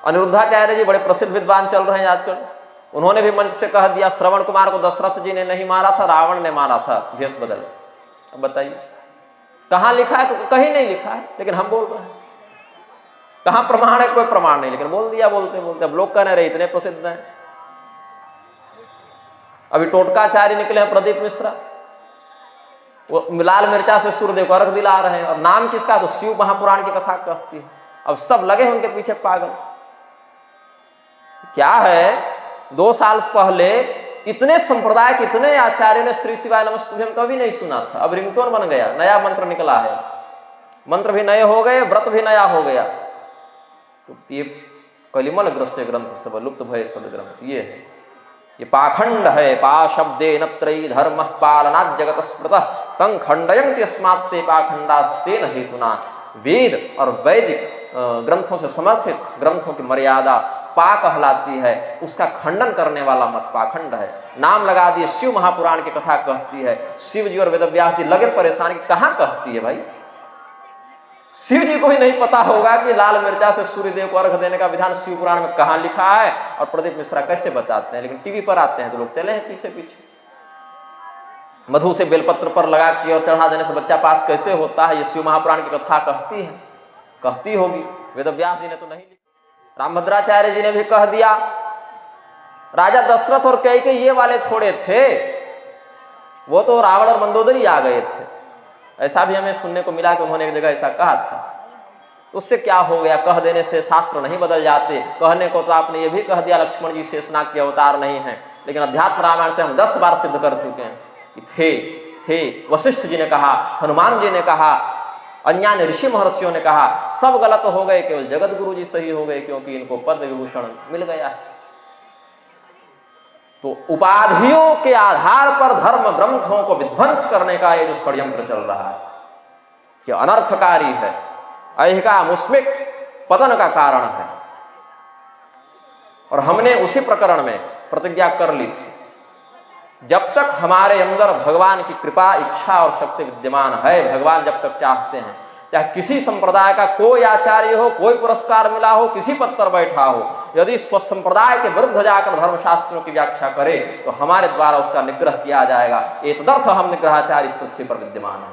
अनिरुद्धाचार्य जी बड़े प्रसिद्ध विद्वान चल रहे हैं आजकल, उन्होंने भी मंच से कह दिया श्रवण कुमार को दशरथ जी ने नहीं मारा था, रावण ने मारा था भेष बदल। अब बताइए कहां लिखा है? तो कहीं नहीं लिखा है, लेकिन हम बोल रहे हैं। कहां प्रमाण है? कोई प्रमाण नहीं, लेकिन बोल दिया बोलते बोलते। अब लोग कहने रहे इतने प्रसिद्ध हैं। अभी टोटकाचार्य निकले हैं प्रदीप मिश्रा, वो लाल मिर्चा से सूर्यदेव को अर्घ दिला रहे हैं, और नाम किसका? तो शिव महापुराण की कथा कहती है। अब सब लगे हैं उनके पीछे पागल। क्या है, 2 साल पहले इतने संप्रदाय के इतने आचार्य ने श्री शिवाय नमस्तुभ्यम कभी नहीं सुना था। अब रिंगटोन बन गया, नया मंत्र निकला है, मंत्र भी नए हो गए, व्रत भी नया हो गया। तो ये कलिमल ग्रस्त ग्रंथ सब लुप्त भय सद ग्रंथ ये है, ये पाखंड है। पा शब्दे नत्रयी धर्म पालनात् जगत स्मृतः तं खंडयन्ति अस्मात्ते पाखंडास्तेन हेतुना। वेद और वैदिक ग्रंथों से समर्थित ग्रंथों की मर्यादा पा कहलाती है, उसका खंडन करने वाला मत पाखंड है। नाम लगा दिए शिव महापुराण की कथा कहती है, शिव जी और वेदव्यास जी लगे परेशान कि कहां कहती है भाई? शिव जी को ही नहीं पता होगा कि लाल मिर्चा से सूर्यदेव को अर्घ देने का विधान शिव पुराण में कहां लिखा है, और प्रदीप मिश्रा कैसे बताते हैं। लेकिन टीवी पर आते हैं तो लोग चले हैं पीछे पीछे। मधु से बेलपत्र पर लगा के और चढ़ा देने से बच्चा पास कैसे होता है, ये शिव महापुराण की कथा कहती है, कहती होगी। वेदव्यास जी ने तो नहीं लिखा, रामभद्राचार्य जी ने भी कह दिया। राजा दशरथ और कैकेयी ये वाले थोड़े थे, वो तो रावण और मंदोदरी आ गए थे। ऐसा भी हमें सुनने को मिला कि उन्होंने एक जगह ऐसा कहा था। तो उससे क्या हो गया? कह देने से शास्त्र नहीं बदल जाते। कहने को तो आपने ये भी कह दिया लक्ष्मण जी शेषनाग के अवतार नहीं है, लेकिन अध्यात्म रामायण से हम 10 बार सिद्ध कर चुके हैं कि थे। वशिष्ठ जी ने कहा, हनुमान जी ने कहा, अन्य ऋषि महर्षियों ने कहा, सब गलत हो गए, केवल जगत गुरु जी सही हो गए, क्योंकि इनको पद्म विभूषण मिल गया है। तो उपाधियों के आधार पर धर्म ग्रंथों को विध्वंस करने का ये जो षड्यंत्र चल रहा है, ये अनर्थकारी है, ऐहिका मुस्मिक पतन का कारण है। और हमने उसी प्रकरण में प्रतिज्ञा कर ली थी, जब तक हमारे अंदर भगवान की कृपा, इच्छा और शक्ति विद्यमान है, भगवान जब तक चाहते हैं, चाहे किसी संप्रदाय का कोई आचार्य हो, कोई पुरस्कार मिला हो, किसी पद पर बैठा हो, यदि स्वसंप्रदाय के विरुद्ध जाकर धर्मशास्त्रों की व्याख्या करे तो हमारे द्वारा उसका निग्रह किया जाएगा। एतदर्थ हम निग्रहाचार्य इस पृथ्वी पर विद्यमान है।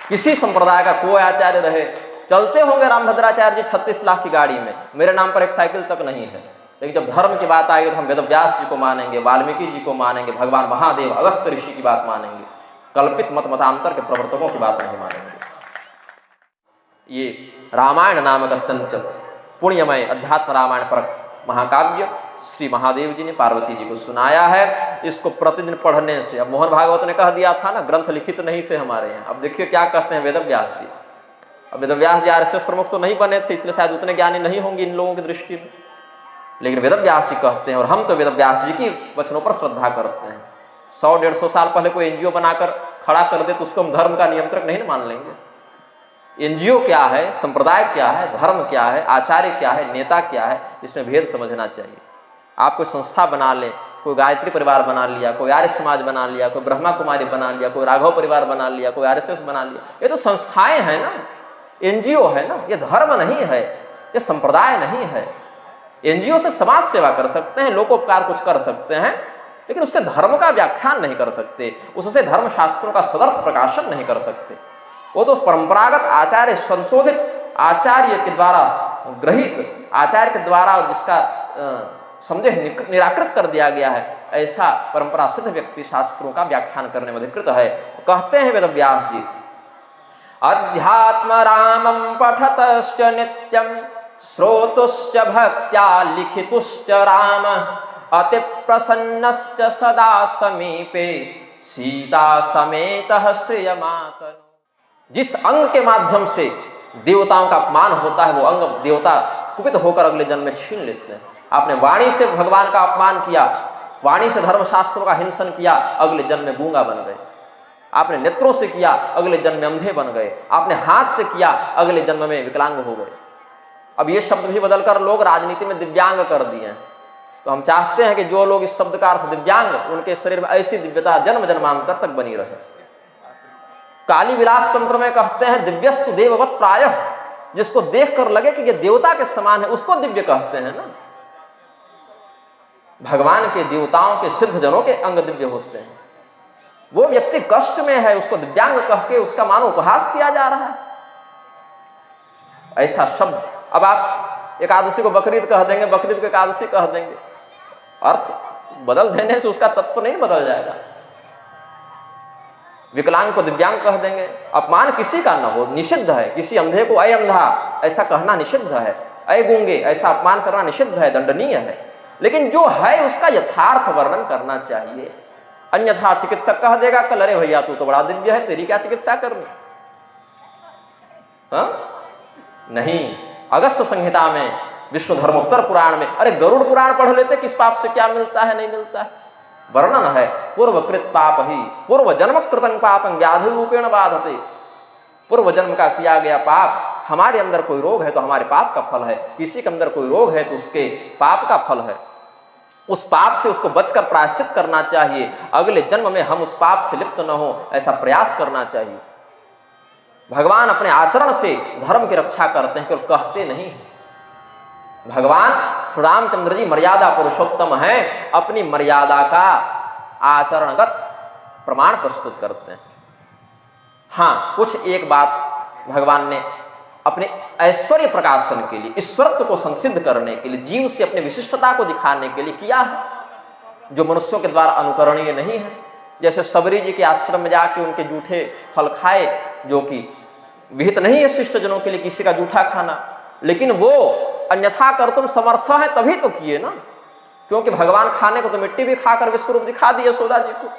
किसी संप्रदाय का कोई आचार्य रहे, चलते होंगे रामभद्राचार्य जी 36 लाख की गाड़ी में, मेरे नाम पर एक साइकिल तक नहीं है, लेकिन जब धर्म की बात आएगी तो हम वेदव्यास जी को मानेंगे, वाल्मीकि जी को मानेंगे, भगवान महादेव अगस्त्य ऋषि की बात मानेंगे, कल्पित मत मतांतर के प्रवर्तकों की बात नहीं मानेंगे। ये रामायण नामक अत्यंत पुण्यमय अध्यात्म रामायण पर महाकाव्य श्री महादेव जी ने पार्वती जी को सुनाया है। इसको प्रतिदिन पढ़ने से, अब मोहन भागवत ने कह दिया था ना, ग्रंथ लिखित नहीं थे हमारे यहाँ, अब देखिए क्या कहते हैं वेदव्यास जी। अब वेदव्यास जी आरएसएस प्रमुख तो नहीं बने थे, इसलिए शायद उतने ज्ञानी नहीं होंगे इन लोगों की दृष्टि में, लेकिन वेदव्यास जी कहते हैं, और हम तो वेदव्यास जी की वचनों पर श्रद्धा करते हैं। 100-150 साल पहले कोई एनजीओ बनाकर खड़ा कर दे तो उसको हम धर्म का नियंत्रक नहीं मान लेंगे। एनजीओ क्या है, संप्रदाय क्या है, धर्म क्या है, आचार्य क्या है, नेता क्या है, इसमें भेद समझना चाहिए। आप कोई संस्था बना लें, कोई गायत्री परिवार बना लिया, कोई आर्य समाज बना लिया, कोई ब्रह्मा कुमारी बना लिया, कोई राघव परिवार बना लिया, कोई आरएसएस बना लिया, ये तो संस्थाएं हैं ना, एनजीओ है ना, ये धर्म नहीं है, ये संप्रदाय नहीं है। एनजीओ से समाज सेवा कर सकते हैं, लोकोपकार कुछ कर सकते हैं, लेकिन उससे धर्म का व्याख्यान नहीं कर सकते, उससे धर्म शास्त्रों का सदर्थ प्रकाशन नहीं कर सकते। वो तो परंपरागत आचार्य, संशोधित आचार्य के द्वारा ग्रहित, आचार्य के द्वारा जिसका संदेह निराकृत कर दिया गया है, ऐसा परंपरा सिद्ध व्यक्ति शास्त्रों का व्याख्यान करने में अधिकृत है। कहते हैं वेदव्यास जी, अध्यात्म रामं पठतश्च नित्यं श्रोतुश्च भक्त्या लिखितुश्च राम अति प्रसन्नश्च सदा समीपे सीता समेतः श्रियमातनु। जिस अंग के माध्यम से देवताओं का अपमान होता है, वो अंग देवता कुपित होकर अगले जन्म में छीन लेते हैं। आपने वाणी से भगवान का अपमान किया, वाणी से धर्मशास्त्रों का हिंसन किया, अगले जन्म में गूंगा बन गए। आपने नेत्रों से किया, अगले जन्म में अंधे बन गए। आपने हाथ से किया, अगले जन्म में विकलांग हो गए। अब ये शब्द भी बदलकर लोग राजनीति में दिव्यांग कर दिए हैं। तो हम चाहते हैं कि जो लोग इस शब्द का अर्थ दिव्यांग, उनके शरीर में ऐसी दिव्यता जन्म जन्मांतर तक बनी रहे। काली विलास तंत्र में कहते हैं दिव्यस्तु देववत प्रायः, जिसको देखकर लगे कि ये देवता के समान है, उसको दिव्य कहते हैं ना। भगवान के, देवताओं के, सिद्ध जनों के अंग दिव्य होते हैं। वो व्यक्ति कष्ट में है, उसको दिव्यांग कह के उसका मानो उपहास किया जा रहा है। ऐसा शब्द, अब आप एकादशी को बकरीद कह देंगे, बकरीद को एकादशी कह देंगे, अर्थ बदल देने से उसका तत्व नहीं बदल जाएगा। विकलांग को दिव्यांग कह देंगे, अपमान किसी का न हो, निषिद्ध है। किसी अंधे को अय अंधा ऐसा कहना निषिद्ध है, अय गूंगे ऐसा अपमान करना निषिद्ध है, दंडनीय है। लेकिन जो है उसका यथार्थ वर्णन करना चाहिए। अन्यथा चिकित्सक कह देगा कल, अरे भैया तू तो बड़ा दिव्य है, तेरी क्या चिकित्सा करनी। नहीं, अगस्त संहिता में, विष्णु धर्मोत्तर पुराण में, अरे गरुड़ पुराण पढ़ लेते, किस पाप से क्या मिलता है, नहीं मिलता है। वर्णन है, पूर्वकृत पाप ही पूर्व जन्म कृतं पापं व्याधि रूपेण बाधते। पूर्व जन्म का किया गया पाप, हमारे अंदर कोई रोग है तो हमारे पाप का फल है, किसी के अंदर कोई रोग है तो उसके पाप का फल है। उस पाप से उसको बचकर प्रायश्चित करना चाहिए, अगले जन्म में हम उस पाप से लिप्त न हो, ऐसा प्रयास करना चाहिए। भगवान अपने आचरण से धर्म की रक्षा करते हैं, केवल कहते नहीं। भगवान श्री रामचंद्र जी मर्यादा पुरुषोत्तम हैं, अपनी मर्यादा का आचरणगत प्रमाण प्रस्तुत करते हैं। हाँ, कुछ एक बात भगवान ने अपने ऐश्वर्य प्रकाशन के लिए, ईश्वरत्व को संसिद्ध करने के लिए, जीव से अपनी विशिष्टता को दिखाने के लिए किया है, जो मनुष्यों के द्वारा अनुकरणीय नहीं है। जैसे सबरी जी के आश्रम में जाके उनके जूठे फल खाए, जो कि विहित नहीं है शिष्ट जनों के लिए किसी का जूठा खाना, लेकिन वो अन्यथा कर तुम समर्थ है तभी तो किए ना। क्योंकि भगवान खाने को तो मिट्टी भी खाकर विश्वरूप दिखा दिए यशोदा जी को,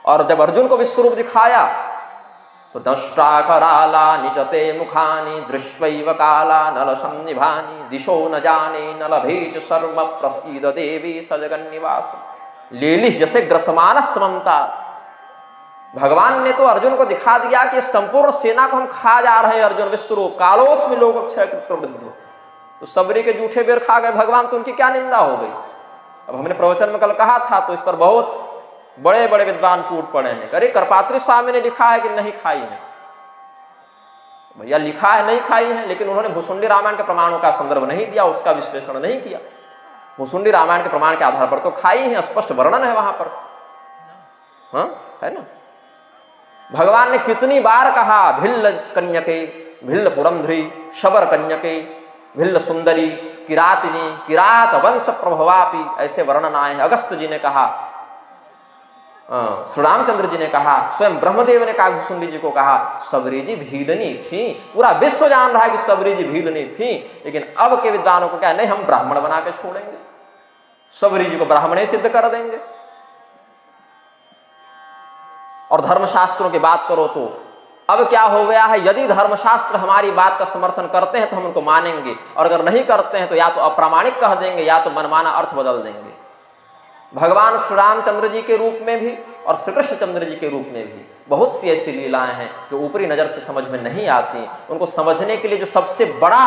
और जब अर्जुन को विश्वरूप दिखाया तो दष्टा कराला निजते मुखानि दृष्ट्वैव काला नल सन्निभानि दिशो न जाने न लभेच सर्व प्रसीद देवी सजगन्निवास। लेलिह जैसे ग्रसमान समन्ता, भगवान ने तो अर्जुन को दिखा दिया कि संपूर्ण सेना को हम खा जा रहे हैं। अर्जुन विश्वरूप कालोस में लोग क्षय प्रवृत्त, तो सबरी के जूठे बेर खा गए भगवान, तो उनकी क्या निंदा हो गई। अब हमने प्रवचन में कल कहा था, तो इस पर बहुत बड़े बड़े विद्वान टूट पड़े हैं। अरे करपात्री स्वामी ने लिखा है कि नहीं खाई है, भैया लिखा है नहीं खाई है, लेकिन उन्होंने भुसुंडी रामायण के प्रमाणों का संदर्भ नहीं दिया, उसका विश्लेषण नहीं किया। भुसुंडी रामायण के प्रमाण के आधार पर तो खाई है, स्पष्ट वर्णन है वहां पर, हाँ है ना। भगवान ने कितनी बार कहा भिल्ल कन्यके, भिल्ल पुरंध्री, शबर कन्यके, भिल्ल सुंदरी, किरातिनी, किरात वंश प्रभवापी, ऐसे वर्णन आए हैं। अगस्त जी ने कहा, श्री रामचंद्र जी ने कहा, स्वयं ब्रह्मदेव ने कागभूषुंडी जी को कहा सबरी जी भीलनी थी। पूरा विश्व जान रहा है कि सबरी जी भीलनी थी, लेकिन अब के विद्वानों को क्या, नहीं हम ब्राह्मण बना के छोड़ेंगे, सबरी जी को ब्राह्मण सिद्ध कर देंगे। और धर्मशास्त्रों की बात करो तो अब क्या हो गया है, यदि धर्मशास्त्र हमारी बात का समर्थन करते हैं तो हम उनको मानेंगे, और अगर नहीं करते हैं तो या तो अप्रामाणिक कह देंगे या तो मनमाना अर्थ बदल देंगे। भगवान श्री रामचंद्र जी के रूप में भी और श्री कृष्णचंद्र जी के रूप में भी बहुत सी ऐसी लीलाएं हैं जो ऊपरी नजर से समझ में नहीं आती। उनको समझने के लिए जो सबसे बड़ा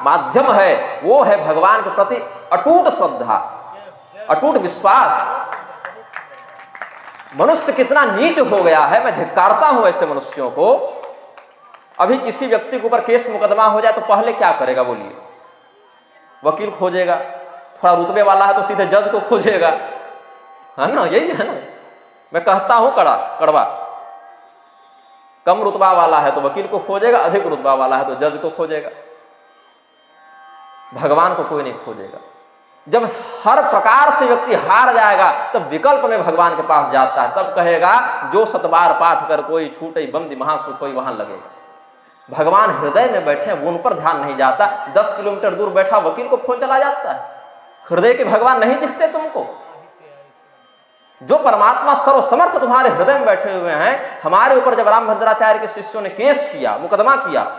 माध्यम है वो है भगवान के प्रति अटूट श्रद्धा, अटूट विश्वास। मनुष्य कितना नीच हो गया है, मैं धिक्कारता हूं ऐसे मनुष्यों को। अभी किसी व्यक्ति के ऊपर केस मुकदमा हो जाए तो पहले क्या करेगा बोलिए, वकील खोजेगा, थोड़ा रुतबे वाला है तो सीधे जज को खोजेगा, है ना, यही है ना। मैं कहता हूं कड़वा, कम रुतबा वाला है तो वकील को खोजेगा, अधिक रुतबा वाला है तो जज को खोजेगा, भगवान को कोई नहीं खोजेगा। जब हर प्रकार से व्यक्ति हार जाएगा तब विकल्प में भगवान के पास जाता है, तब कहेगा जो सतबार पाठ कर कोई छूटे बंदी महासुख कोई वहां लगेगा। भगवान हृदय में बैठे, वो उन पर ध्यान नहीं जाता। 10 किलोमीटर दूर बैठा वकील को फोन चला जाता है। हृदय के भगवान नहीं दिखते तुमको? जो परमात्मा सर्वसमर्थ तुम्हारे हृदय में बैठे हुए हैं। हमारे ऊपर जब रामभद्राचार्य के शिष्यों ने केस किया, मुकदमा किया,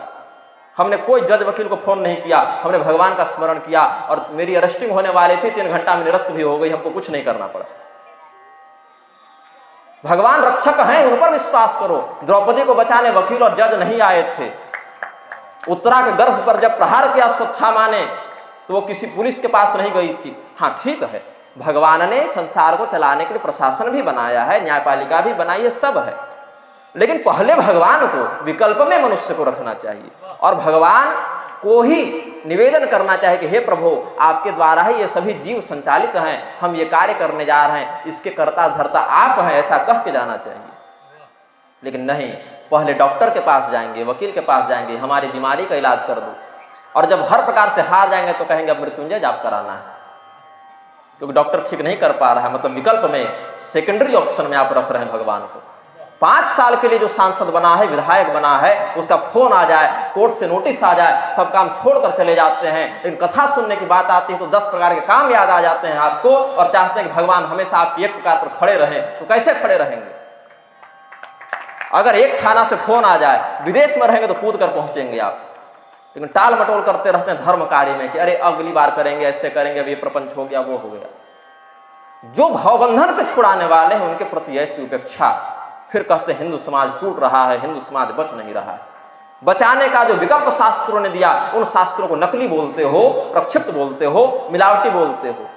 हमने कोई जज वकील को फोन नहीं किया, हमने भगवान का स्मरण किया, और मेरी अरेस्टिंग होने वाली थी, 3 घंटा में निरस्त भी हो गई, हमको कुछ नहीं करना पड़ा। भगवान रक्षक हैं, उन पर विश्वास करो। द्रौपदी को बचाने वकील और जज नहीं आए थे। उत्तरा के गर्भ पर जब प्रहार किया अश्वत्थामा ने तो वो किसी पुलिस के पास नहीं गई थी। हाँ ठीक है, भगवान ने संसार को चलाने के लिए प्रशासन भी बनाया है, न्यायपालिका भी बनाई है, सब है, लेकिन पहले भगवान को विकल्प में मनुष्य को रखना चाहिए और भगवान को ही निवेदन करना चाहिए कि हे प्रभु, आपके द्वारा ही ये सभी जीव संचालित हैं, हम ये कार्य करने जा रहे हैं, इसके कर्ता धर्ता आप हैं, ऐसा कह के जाना चाहिए। लेकिन नहीं, पहले डॉक्टर के पास जाएंगे, वकील के पास जाएंगे, हमारी बीमारी का इलाज कर दो, और जब हर प्रकार से हार जाएंगे तो कहेंगे अब मृत्युंजय जाप कराना है, क्योंकि डॉक्टर ठीक नहीं कर पा रहा है। मतलब विकल्प में, सेकेंडरी ऑप्शन में आप रख रहे हैं भगवान को। 5 साल के लिए जो सांसद बना है, विधायक बना है, उसका फोन आ जाए, कोर्ट से नोटिस आ जाए, सब काम छोड़कर चले जाते हैं, लेकिन कथा सुनने की बात आती है तो 10 प्रकार के काम याद आ जाते हैं आपको, और चाहते हैं कि भगवान हमेशा आपकी एक प्रकार पर खड़े रहें। तो कैसे खड़े रहेंगे? अगर एक थाना से फोन आ जाए, विदेश में रहेंगे तो कूद कर पहुंचेंगे आप, लेकिन टाल मटोल करते रहते हैं धर्म कार्य में कि अरे अगली बार करेंगे, ऐसे करेंगे, अब ये प्रपंच हो गया, वो हो गया। जो भावबंधन से छुड़ाने वाले हैं उनके प्रति ऐसी उपेक्षा, फिर कहते हैं हिंदू समाज टूट रहा है, हिंदू समाज बच नहीं रहा है। बचाने का जो विकल्प शास्त्रों ने दिया, उन शास्त्रों को नकली बोलते हो, प्रक्षिप्त बोलते हो, मिलावटी बोलते हो।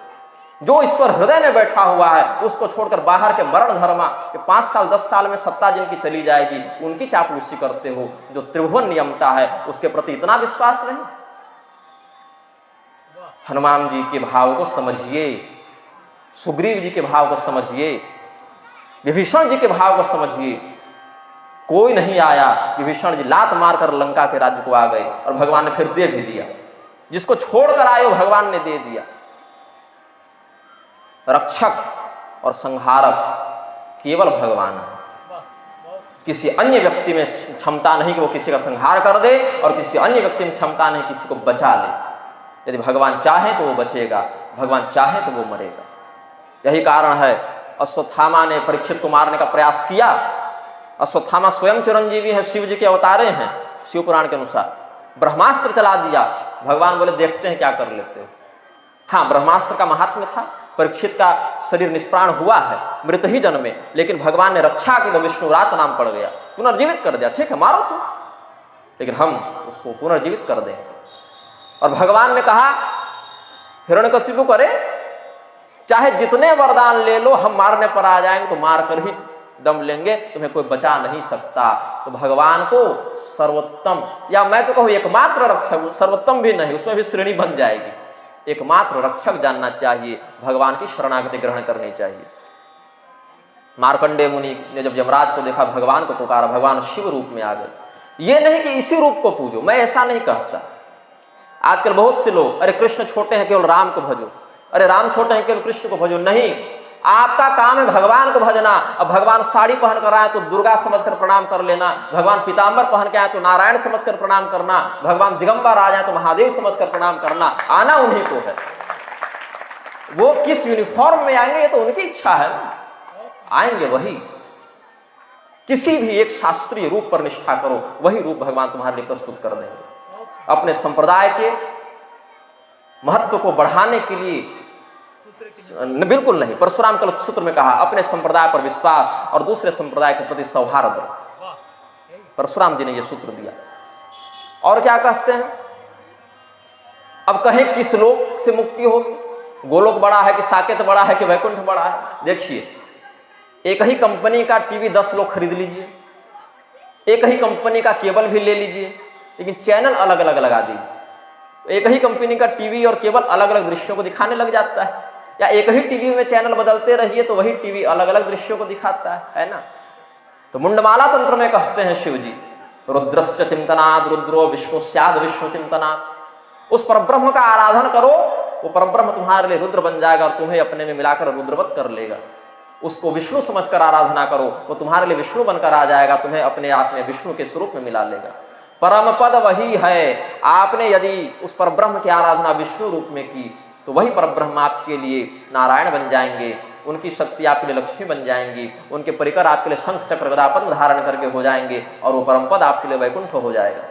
जो ईश्वर हृदय में बैठा हुआ है उसको छोड़कर बाहर के मरण धर्मा के 5 साल 10 साल में सत्ता जिनकी चली जाएगी, उनकी चापलूसी करते हो। जो त्रिभुवन नियमता है उसके प्रति इतना विश्वास नहीं। हनुमान जी के भाव को समझिए, सुग्रीव जी के भाव को समझिए, विभीषण जी के भाव को समझिए। कोई नहीं आया, विभीषण जी लात मारकर लंका के राज्य को आ गए और भगवान ने फिर दे भी दिया। जिसको छोड़कर आए भगवान ने दे दिया। रक्षक और संहारक केवल भगवान है। किसी अन्य व्यक्ति में क्षमता नहीं कि वो किसी का संहार कर दे, और किसी अन्य व्यक्ति में क्षमता नहीं किसी को बचा ले। यदि भगवान चाहे तो वो बचेगा, भगवान चाहे तो वो मरेगा। यही कारण है अश्वत्थामा ने परीक्षित को मारने का प्रयास किया। अश्वत्थामा स्वयं चिरंजीवी है, शिव जी के अवतारे हैं शिव पुराण के अनुसार। ब्रह्मास्त्र चला दिया, भगवान बोले देखते हैं क्या कर लेते हो। हाँ, ब्रह्मास्त्र का महात्म्य था, परीक्षित का शरीर निष्प्राण हुआ है, मृत ही जन्मे, लेकिन भगवान ने रक्षा की, विष्णु रात नाम पड़ गया, पुनर्जीवित कर दिया। ठीक है, मारो तुम, लेकिन हम उसको पुनर्जीवित कर देंगे। और भगवान ने कहा हिरण्यकशिपु करे चाहे जितने वरदान ले लो, हम मारने पर आ जाएंगे तो मारकर ही दम लेंगे, तुम्हें कोई बचा नहीं सकता। तो भगवान को सर्वोत्तम, या मैं तो कहूं एकमात्र रक्षक, सर्वोत्तम भी नहीं, उसमें भी श्रेणी बन जाएगी, एकमात्र रक्षक जानना चाहिए। भगवान की शरणागति ग्रहण करनी चाहिए। मार्कंडेय मुनि ने जब यमराज को देखा, भगवान को पुकारा, भगवान शिव रूप में आ गए। ये नहीं कि इसी रूप को पूजो, मैं ऐसा नहीं कहता। आजकल बहुत से लोग, अरे कृष्ण छोटे हैं केवल राम को भजो, अरे राम छोटे हैं केवल कृष्ण को भजो। नहीं, आपका काम है भगवान को भजना। अब भगवान साड़ी पहन कर आए तो दुर्गा समझकर प्रणाम कर लेना, भगवान पीताम्बर पहन के आए तो नारायण समझकर प्रणाम करना, भगवान दिगंबर आ जाए तो महादेव समझकर प्रणाम करना। आना उन्हीं को है। वो किस यूनिफॉर्म में आएंगे ये तो उनकी इच्छा है ना, आएंगे वही। किसी भी एक शास्त्रीय रूप पर निष्ठा करो, वही रूप भगवान तुम्हारे लिए प्रस्तुत कर देंगे। अपने संप्रदाय के महत्व को बढ़ाने के लिए बिल्कुल नहीं। परशुराम कल्प सूत्र में कहा अपने संप्रदाय पर विश्वास और दूसरे संप्रदाय के प्रति सौहार्द। परशुराम जी ने यह सूत्र दिया। और क्या कहते हैं, अब कहें किस लोक से मुक्ति होगी, गोलोक बड़ा है कि साकेत बड़ा है कि वैकुंठ बड़ा है। देखिए, एक ही कंपनी का टीवी 10 लोग खरीद लीजिए, एक ही कंपनी का केबल भी ले लीजिए, लेकिन चैनल अलग अलग लगा दीजिए। एक ही कंपनी का टीवी और केबल अलग अलग दृश्यों को दिखाने लग जाता है। या एक ही टीवी में चैनल बदलते रहिए तो वही टीवी अलग अलग दृश्यों को दिखाता है ना। तो मुंडमाला तंत्र में कहते हैं शिव जी, रुद्रस्य चिंतनात् रुद्रो विष्णु स्याद् विष्णु चिंतनात्। उस परब्रह्म का आराधन करो, वो परब्रह्म तुम्हारे लिए रुद्र बन जाएगा और तुम्हें अपने में मिलाकर रुद्रवत कर लेगा। उसको विष्णु समझकर आराधना करो, वो तुम्हारे लिए विष्णु बनकर आ जाएगा, तुम्हें अपने आप में विष्णु के स्वरूप में मिला लेगा। परम पद वही है। आपने यदि उस परब्रह्म की आराधना विष्णु रूप में की तो वही परब्रह्म आपके लिए नारायण बन जाएंगे, उनकी शक्ति आपके लिए लक्ष्मी बन जाएंगी, उनके परिकर आपके लिए शंख चक्र गदा पद्म धारण करके हो जाएंगे और वो परम पद आपके लिए वैकुंठ हो जाएगा।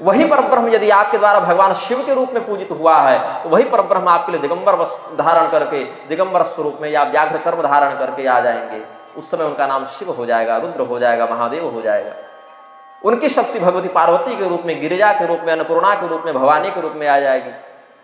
वही परब्रह्म यदि आपके द्वारा भगवान शिव के रूप में पूजित हुआ है तो वही परब्रह्म आपके लिए दिगंबर वस्त्र धारण करके, दिगंबर स्वरूप में या व्याघ्र चर्म धारण करके आ जाएंगे। उस समय उनका नाम शिव हो जाएगा, रुद्र हो जाएगा, महादेव हो जाएगा। उनकी शक्ति भगवती पार्वती के रूप में, गिरिजा के रूप में, अन्नपूर्णा के रूप में, भवानी के रूप में आ जाएगी।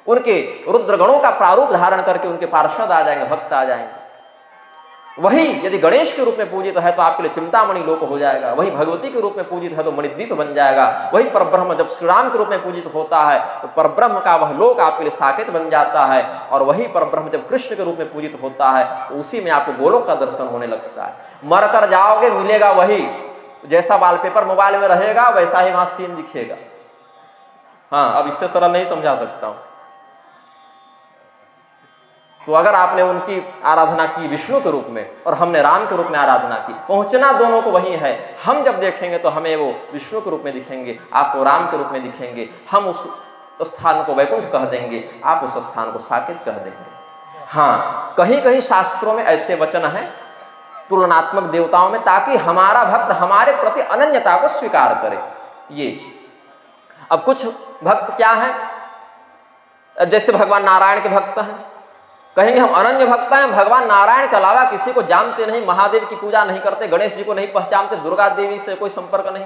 उनके रुद्र गणों का प्रारूप धारण करके उनके पार्षद आ जाएंगे, भक्त आ जाएंगे। वही यदि गणेश के रूप में पूजित है तो आपके लिए चिंतामणि लोक हो जाएगा, वही भगवती के रूप में पूजित है तो मणिद्वीप बन जाएगा, वही परब्रह्म जब श्री राम के रूप में पूजित होता है तो परब्रह्म का वह लोक आपके लिए साकेत बन जाता है, और वही परब्रह्म जब कृष्ण के रूप में पूजित होता है तो उसी में आपको गोलोक का दर्शन होने लगता है। मर कर जाओगे मिलेगा वही, जैसा वॉलपेपर मोबाइल में रहेगा वैसा ही वहां सीन दिखेगा। हाँ, अब इससे सरल नहीं समझा सकता हूं। तो अगर आपने उनकी आराधना की विष्णु के रूप में और हमने राम के रूप में आराधना की, पहुंचना दोनों को वही है। हम जब देखेंगे तो हमें वो विष्णु के रूप में दिखेंगे, आपको राम के रूप में दिखेंगे। हम उस स्थान को वैकुंठ कह देंगे, आप उस स्थान को साकेत कह देंगे। हाँ, कहीं कहीं शास्त्रों में ऐसे वचन हैं तुलनात्मक देवताओं में, ताकि हमारा भक्त हमारे प्रति अनन्यता को स्वीकार करे। ये अब कुछ भक्त क्या है, जैसे भगवान नारायण के भक्त हैं, कहेंगे हम अनन्य भक्त हैं, भगवान नारायण के अलावा किसी को जानते नहीं, महादेव की पूजा नहीं करते, गणेश जी को नहीं पहचानते, दुर्गा देवी से कोई संपर्क नहीं।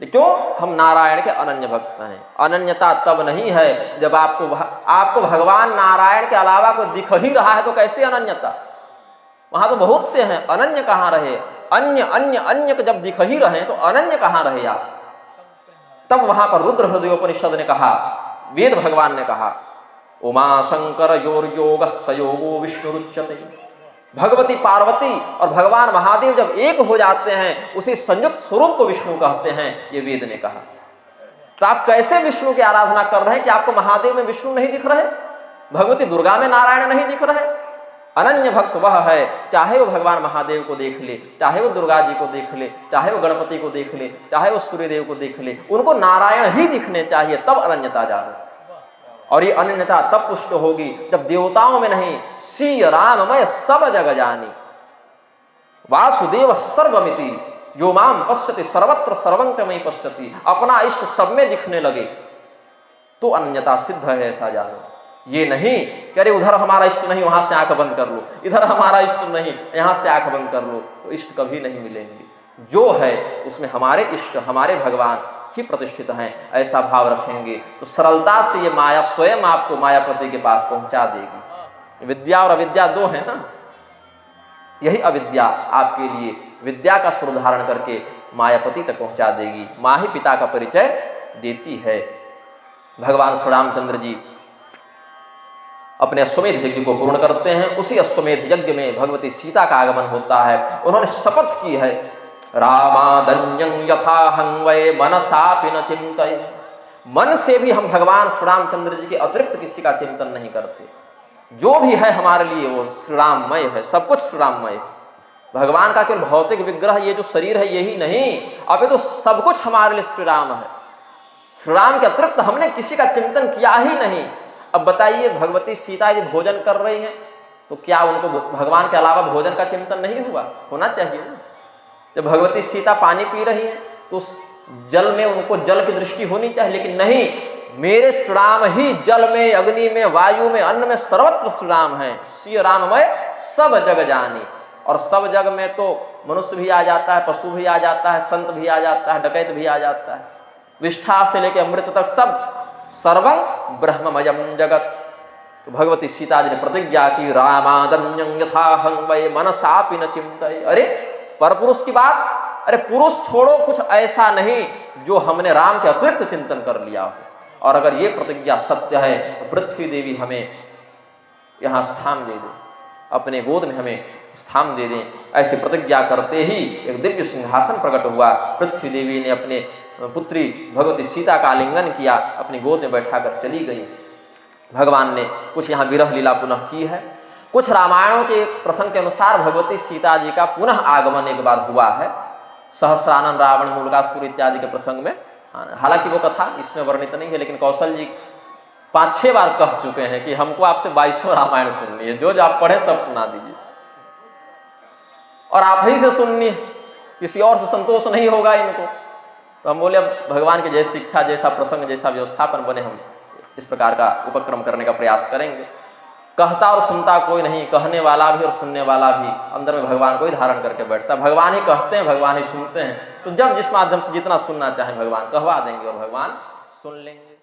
क्यों? हम नारायण के अनन्य भक्त हैं। अनन्यता तब नहीं है जब आपको भगवान नारायण के अलावा कोई दिख ही रहा है तो कैसे अनन्यता? वहां तो बहुत से हैं, अनन्य कहां रहे? अन्य अन्य अन्य को जब दिख ही रहे तो अनन्य कहां रहे आप? तब वहां पर रुद्र हृदयोपनिषद ने कहा, वेद भगवान ने कहा, उमा शंकर योर्योग सयोगो विष्णुरुच्यते। भगवती पार्वती और भगवान महादेव जब एक हो जाते हैं उसी संयुक्त स्वरूप को विष्णु कहते हैं, ये वेद ने कहा। तो आप कैसे विष्णु की आराधना कर रहे हैं कि आपको महादेव में विष्णु नहीं दिख रहे, भगवती दुर्गा में नारायण नहीं दिख रहे? अनन्य भक्त वह है, चाहे वो भगवान महादेव को देख ले, चाहे वो दुर्गा जी को देख ले, चाहे वो गणपति को देख ले, चाहे वो सूर्यदेव को देख ले, उनको नारायण ही दिखने चाहिए, तब अनन्यता जाने। और ये अनन्यता तब पुष्ट होगी जब देवताओं में नहीं, श्री राममय सब जग जानी, वासुदेव सर्वमिति जो माम पश्यति सर्वत्र सर्वं च मयि पश्यति, अपना इष्ट सब में दिखने लगे तो अनन्यता सिद्ध है, ऐसा जानो। ये नहीं कि अरे उधर हमारा इष्ट नहीं, वहां से आंख बंद कर लो, इधर हमारा इष्ट नहीं, यहां से आंख बंद कर लो, तो इष्ट कभी नहीं मिलेंगे। जो है उसमें हमारे इष्ट, हमारे भगवान ही प्रतिष्ठित हैं, ऐसा भाव रखेंगे तो सरलता से ये माया स्वयं आपको मायापति के पास पहुंचा देगी। विद्या और अविद्या दो है ना, यही अविद्या आपके लिए विद्या का स्वरूप धारण करके मायापति तक पहुंचा देगी। माँ ही पिता का परिचय देती है। भगवान श्री रामचंद्र जी अपने अश्वमेध यज्ञ को पूर्ण करते हैं, उसी अश्वमेध यज्ञ में भगवती सीता का आगमन होता है। उन्होंने शपथ की है, रामादन्यं यथाहं वै मनसापि न चिंतये। मन से भी हम भगवान श्री रामचंद्र जी के अतिरिक्त किसी का चिंतन नहीं करते। जो भी है हमारे लिए वो श्री राममय है, सब कुछ श्री राममय है। भगवान का केवल भौतिक विग्रह, ये जो शरीर है यही नहीं, अब ये तो सब कुछ हमारे लिए श्री राम है। श्री राम के अतिरिक्त हमने किसी का चिंतन किया ही नहीं। अब बताइए, भगवती सीता यदि भोजन कर रही हैं तो क्या उनको भगवान के अलावा भोजन का चिंतन नहीं हुआ? होना चाहिए ना। जब भगवती सीता पानी पी रही हैं तो उस जल में उनको जल की दृष्टि होनी चाहिए, लेकिन नहीं, मेरे श्री राम ही जल में, अग्नि में, वायु में, अन्न में सर्वत्र श्री राम है। श्री राममय सब जग जानी। और सब जग में तो मनुष्य भी आ जाता है, पशु भी आ जाता है, संत भी आ जाता है, डकैत भी आ जाता है, विष्ठा से लेकर अमृत तक सब सर्वं ब्रह्ममयम जगत। तो भगवती सीता जी ने प्रतिज्ञा की, रामादन्यं यथाहं वै मनसापि न चिंतये। अरे परपुरुष की बात, अरे पुरुष छोड़ो, कुछ ऐसा नहीं जो हमने राम के अतिरिक्त चिंतन कर लिया हो। और अगर ये प्रतिज्ञा सत्य है तो पृथ्वी देवी हमें यहाँ स्थान दे दे, अपने गोद में हमें स्थान दे दें। ऐसी प्रतिज्ञा करते ही एक दिव्य सिंहासन प्रकट हुआ। पृथ्वी देवी ने अपने पुत्री भगवती सीता का आलिंगन किया, अपनी गोद में बैठाकर चली गई। भगवान ने कुछ यहाँ विरह लीला पुनः की है। कुछ रामायणों के प्रसंग के अनुसार भगवती सीता जी का पुनः आगमन एक बार हुआ है, सहस्रानन, रावण, मूलकासुर इत्यादि के प्रसंग में। हालांकि वो कथा इसमें वर्णित नहीं है, लेकिन कौशल जी 5-6 बार कह चुके हैं कि हमको आपसे 22 रामायण सुननी है, जो आप पढ़े सब सुना दीजिए, और आप ही से सुननी है, किसी और से संतोष नहीं होगा इनको। तो हम बोले अब भगवान की जैसी इच्छा, जैसा प्रसंग, जैसा व्यवस्थापन बने, हम इस प्रकार का उपक्रम करने का प्रयास करेंगे। कहता और सुनता कोई नहीं, कहने वाला भी और सुनने वाला भी अंदर में भगवान को ही धारण करके बैठता है। भगवान ही कहते हैं, भगवान ही सुनते हैं। तो जब जिस माध्यम से जितना सुनना चाहें भगवान कहवा देंगे और भगवान सुन लेंगे।